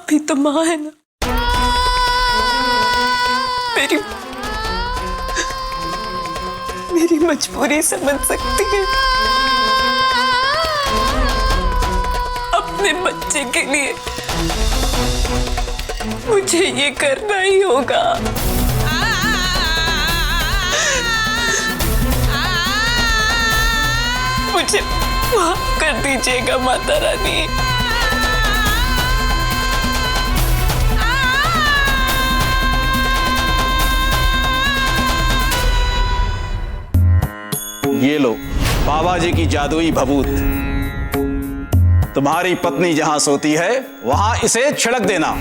भी तो माँ है ना। मेरी मजबूरी समझ सकती है। अपने बच्चे के लिए मुझे ये करना ही होगा। मुझे माफ कर दीजिएगा माता रानी। ये लो बाबा जी की जादुई भभूत। तुम्हारी पत्नी जहां सोती है वहां इसे छिड़क देना।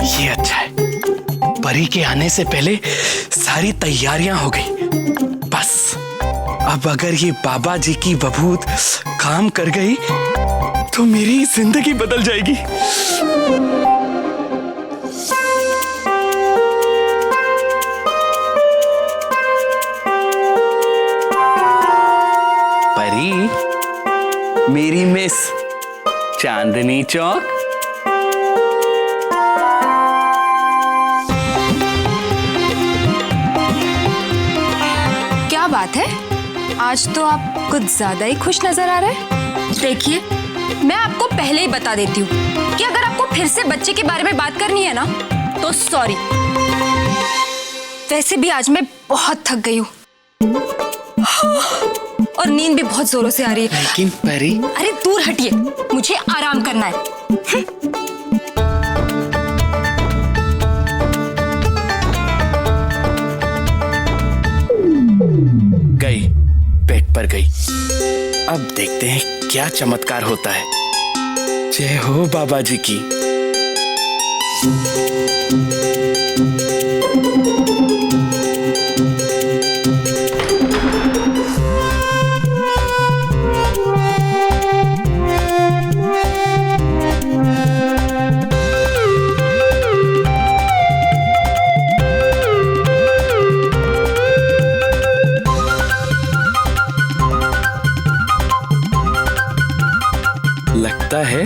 ये अच्छा है, परी के आने से पहले सारी तैयारियां हो गई। बस अब अगर ये बाबा जी की बभूत काम कर गई तो मेरी जिंदगी बदल जाएगी। परी, मेरी मिस चांदनी चौक। क्या बात है, आज तो आप कुछ ज्यादा ही खुश नजर आ रहे हैं। देखिए, मैं आपको पहले ही बता देती हूँ कि अगर आपको फिर से बच्चे के बारे में बात करनी है ना तो सॉरी। वैसे भी आज मैं बहुत थक गई हूँ और नींद भी बहुत जोरों से आ रही है। लेकिन परी, अरे दूर हटिए, मुझे आराम करना है। गई, बेड पर गई। अब देखते हैं क्या चमत्कार होता है। जय हो बाबा जी की। लगता है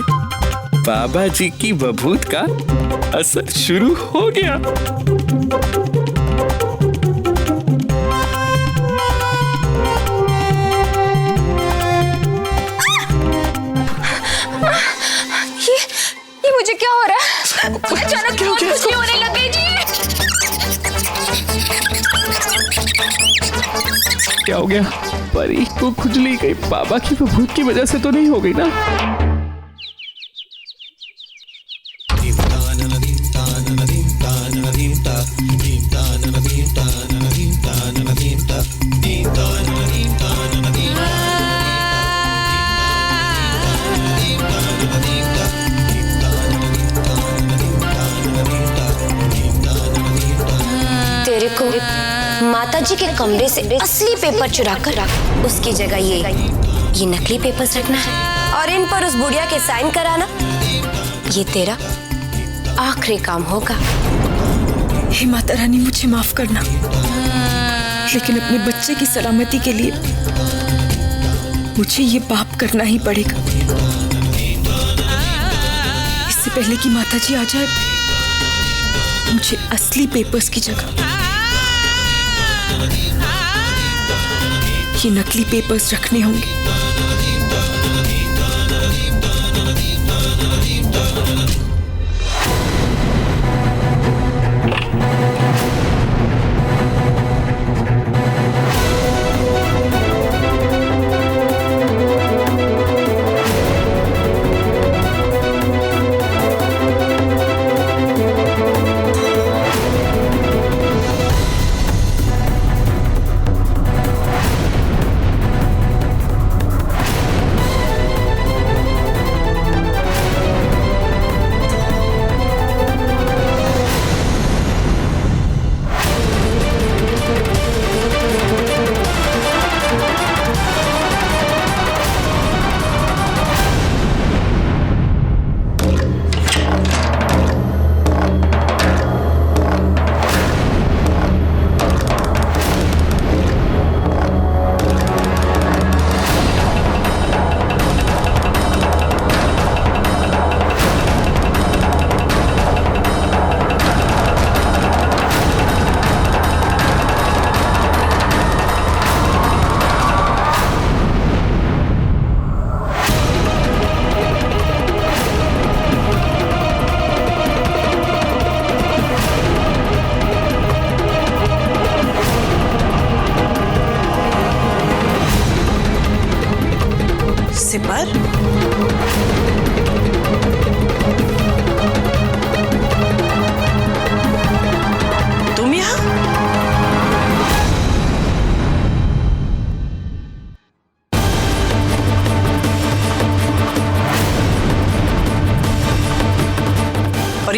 बाबा जी की बभूत का असर शुरू हो गया। ये मुझे क्या हो रहा है? अचानक बहुत खुशी होने लग गई जी। क्या हो गया? परी को खुजली गई बाबा की बभूत की वजह से तो नहीं हो गई ना? तेरे को माता जी के कमरे से असली पेपर चुराकर उसकी जगह ये नकली पेपर्स रखना है और इन पर उस बुढ़िया के साइन कराना। ये तेरा आखिरी काम होगा। हे माता रानी, मुझे माफ करना, लेकिन अपने बच्चे की सलामती के लिए मुझे ये पाप करना ही पड़ेगा। इससे पहले कि माता जी आ जाए, मुझे असली पेपर्स की जगह ये नकली पेपर्स रखने होंगे।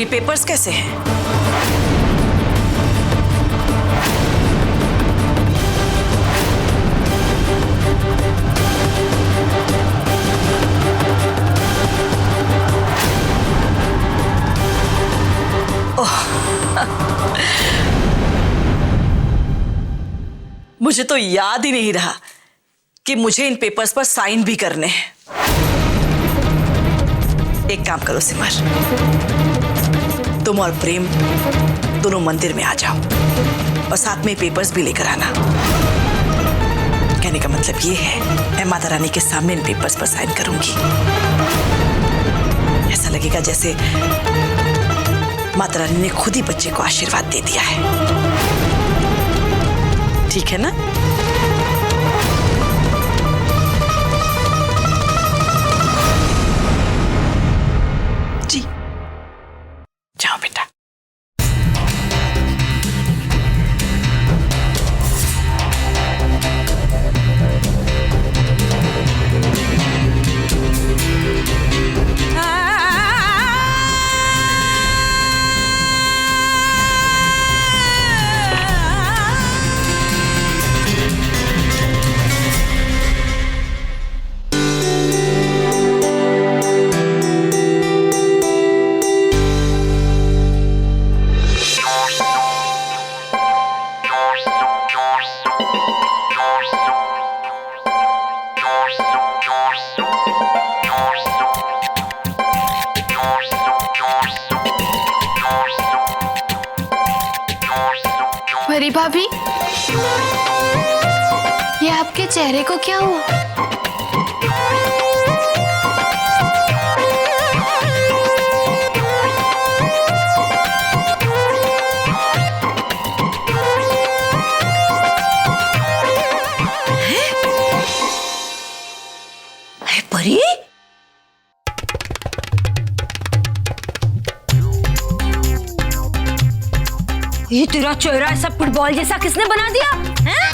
ये पेपर्स कैसे हैं? मुझे तो याद ही नहीं रहा कि मुझे इन पेपर्स पर साइन भी करने हैं। एक काम करो सिमर, तुम और प्रेम दोनों मंदिर में आ जाओ और साथ में पेपर्स भी लेकर आना। कहने का मतलब ये है, मैं माता रानी के सामने इन पेपर्स पर साइन करूंगी। ऐसा लगेगा जैसे माता रानी ने खुद ही बच्चे को आशीर्वाद दे दिया है। ठीक है ना? जी, जाओ बेटा। परी भाभी, ये आपके चेहरे को क्या हुआ? है परी? ये तेरा चेहरा ऐसा फुटबॉल जैसा किसने बना दिया हैं?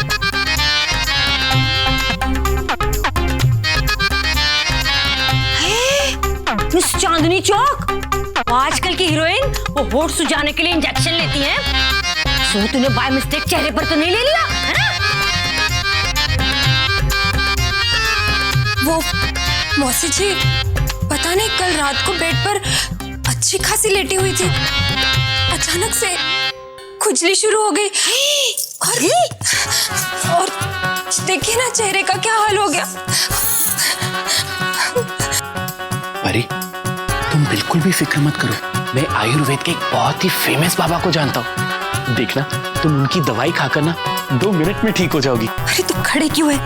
मिस चांदनी चौक, आजकल की हीरोइन वो होठ सुझाने के लिए इंजेक्शन लेती हैं। सो तूने बाय मिस्टेक चेहरे पर तो नहीं ले लिया है? वो मौसी जी, पता नहीं कल रात को बेड पर अच्छी खासी लेटी हुई थी, अचानक से खुजली शुरू हो गई और देखिए ना चेहरे का क्या हाल हो गया। परी, तुम बिल्कुल भी फिक्र मत करो। मैं आयुर्वेद के एक बहुत ही फेमस बाबा को जानता हूँ। देखना, तुम उनकी दवाई खाकर ना 2 मिनट में ठीक हो जाओगी। अरे तुम खड़े क्यों है?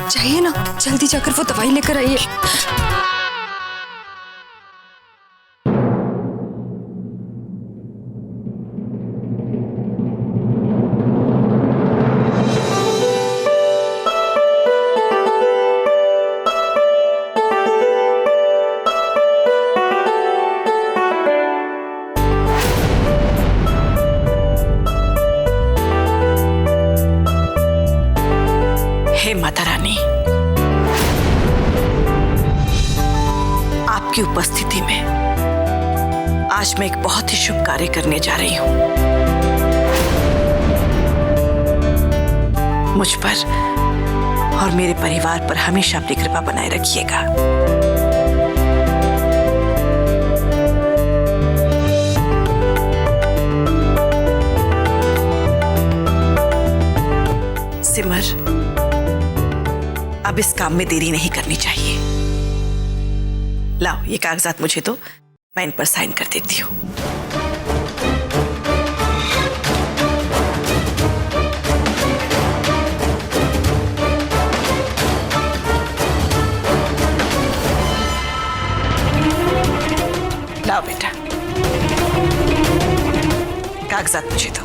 चाहिए ना, जल्दी जाकर वो दवाई लेकर आइए। हे माता रानी, आपकी उपस्थिति में आज मैं एक बहुत ही शुभ कार्य करने जा रही हूं। मुझ पर और मेरे परिवार पर हमेशा अपनी कृपा बनाए रखिएगा। सिमर, अब इस काम में देरी नहीं करनी चाहिए। लाओ ये कागजात मुझे दो, मैं इन पर साइन कर देती हूँ। लाओ बेटा, कागजात मुझे दो।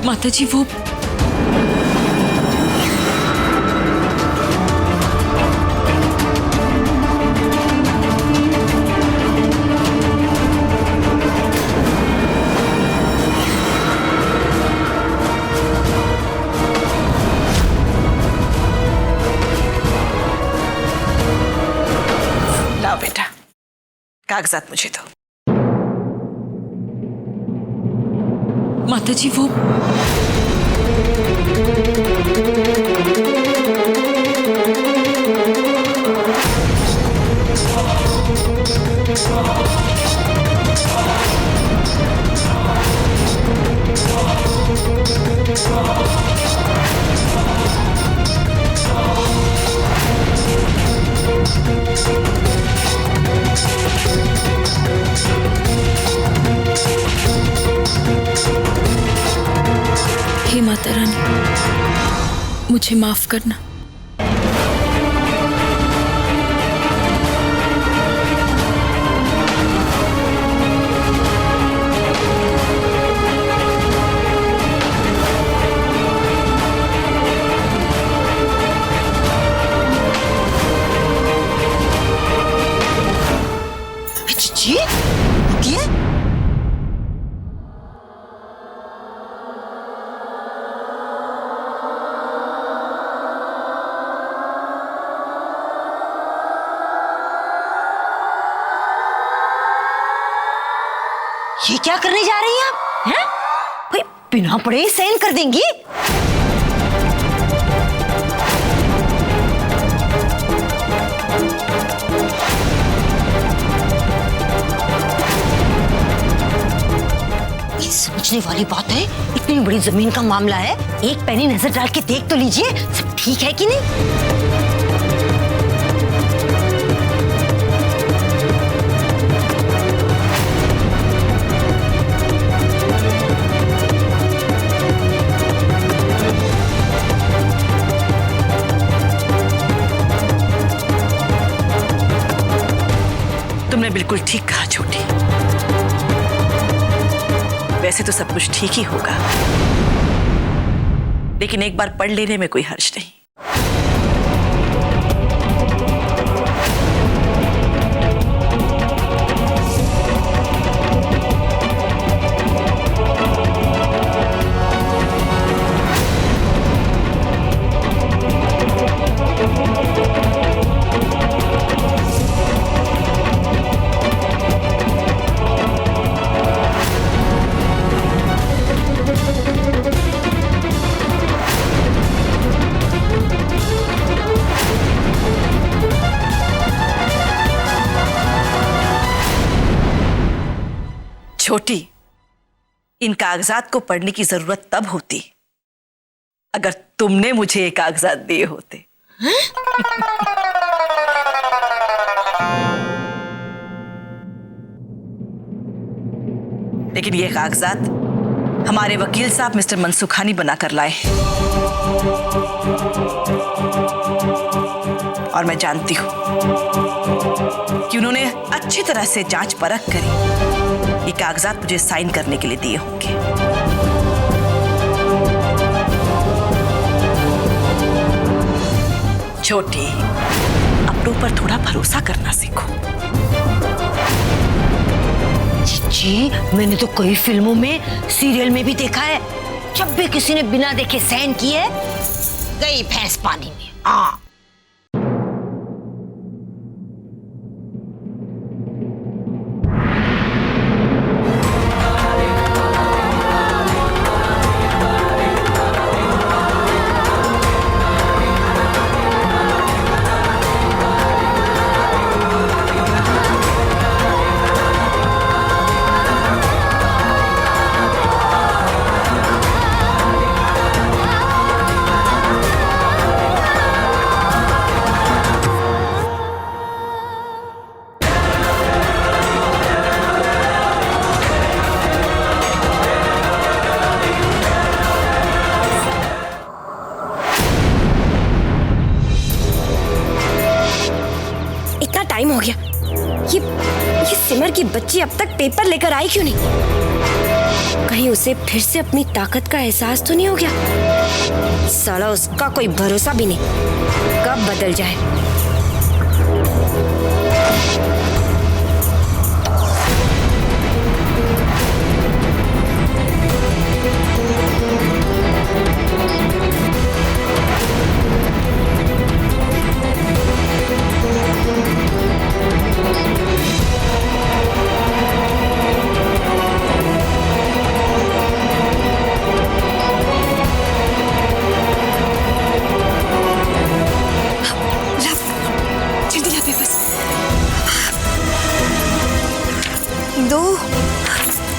माता जी, वो लाओ बेटा। कागजात मुझे दो। माता जी वो हे माता रानी मुझे माफ करना। जी रुकिए, ये क्या करने जा रही हैं आप? हैं? भाई बिना पढ़े ही साइन कर देंगी? ये समझने वाली बात है, इतनी बड़ी जमीन का मामला है, एक पैनी नजर डाल के देख तो लीजिए सब ठीक है कि नहीं। तुमने बिल्कुल ठीक कहा छोटी, वैसे तो सब कुछ ठीक ही होगा, लेकिन एक बार पढ़ लेने में कोई हर्ज नहीं। छोटी, इन कागजात को पढ़ने की जरूरत तब होती अगर तुमने मुझे ये कागजात दिए होते। लेकिन ये कागजात हमारे वकील साहब मिस्टर मनसुखानी बनाकर लाए और मैं जानती हूं कि उन्होंने अच्छी तरह से जांच परख करी, ये कागजात मुझे साइन करने के लिए दिए होंगे। छोटी, अपनों पर थोड़ा भरोसा करना सीखो। जी, मैंने तो कई फिल्मों में, सीरियल में भी देखा है, जब भी किसी ने बिना देखे साइन किए गई भैंस पानी में। हाँ, टाइम हो गया, ये सिमर की बच्ची अब तक पेपर लेकर आई क्यों नहीं? कहीं उसे फिर से अपनी ताकत का एहसास तो नहीं हो गया? साला उसका कोई भरोसा भी नहीं, कब बदल जाए।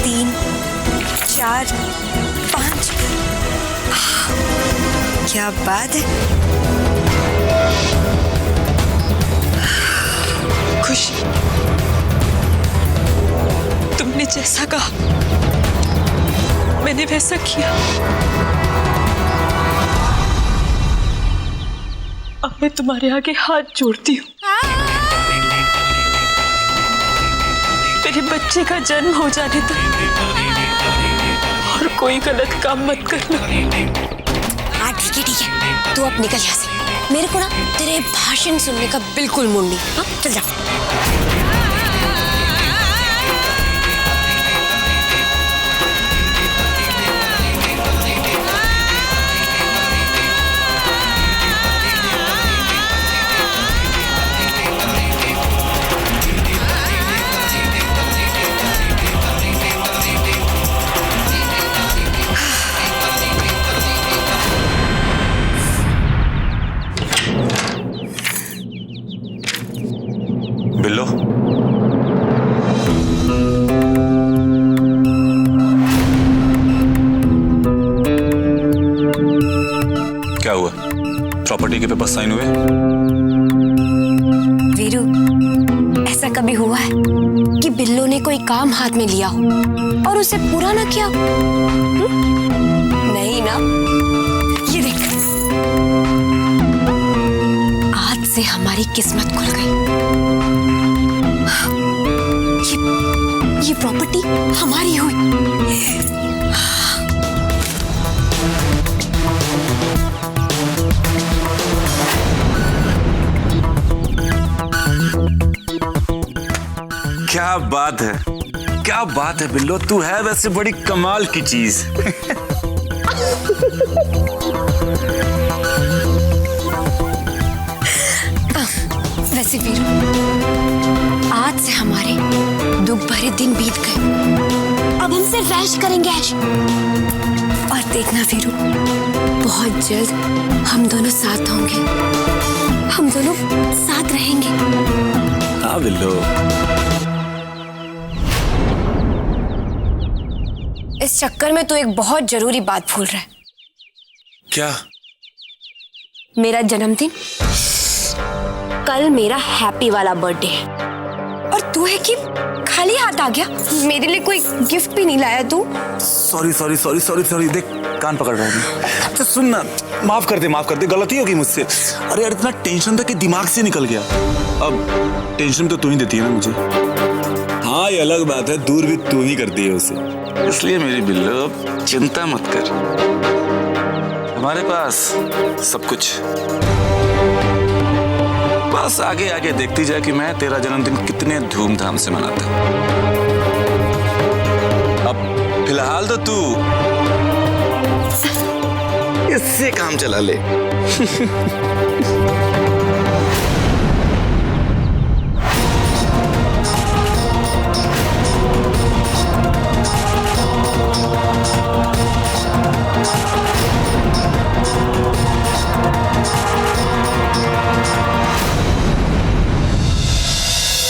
3, 4, 5। क्या बात है। खुशी, तुमने जैसा कहा मैंने वैसा किया। अब मैं तुम्हारे आगे हाथ जोड़ती हूँ। मेरे बच्चे का जन्म हो जाने तक और कोई गलत काम मत करना। हाँ ठीक है, तू अब निकल यहाँ से। मेरे को ना तेरे भाषण सुनने का बिल्कुल मूड नहीं। हाँ चल जा। बिल्लो, क्या हुआ? प्रॉपर्टी के पेपर साइन हुए? वीरू, ऐसा कभी हुआ है कि बिल्लो ने कोई काम हाथ में लिया हो और उसे पूरा ना किया? नहीं ना। ये देख, आज से हमारी किस्मत खुल गई। ये प्रॉपर्टी हमारी हुई। क्या बात है, क्या बात है बिल्लो, तू है वैसे बड़ी कमाल की चीज। वैसे वीरू, आज से हमारे दुख भरे दिन बीत गए। अब हम सिर्फ ऐश करेंगे, ऐश। और देखना वीरू, बहुत जल्द हम दोनों साथ होंगे, हम दोनों साथ रहेंगे। हाँ बिल्लो। इस चक्कर में तो एक बहुत जरूरी बात भूल रहा है। क्या? मेरा जन्मदिन कल मेरा हैप्पी वाला बर्थडे है और तू है कि खाली हाथ आ गया। मेरे लिए कोई गिफ्ट भी नहीं लाया तू। सॉरी, देख कान पकड़ रहा हूँ। तो सुन ना, माफ कर दे, गलती होगी मुझसे। अरे यार, इतना टेंशन था कि दिमाग से निकल गया। अब टेंशन तो तू ही देती है ना मुझे। हाँ, ये अलग बात है, दूर भी तू ही करती है उसे। इसलिए मेरी बिल्लो, अब चिंता मत कर, हमारे पास सब कुछ। बस आगे आगे देखती जा कि मैं तेरा जन्मदिन कितने धूमधाम से मनाता हूं। अब फिलहाल तो तू इससे काम चला ले।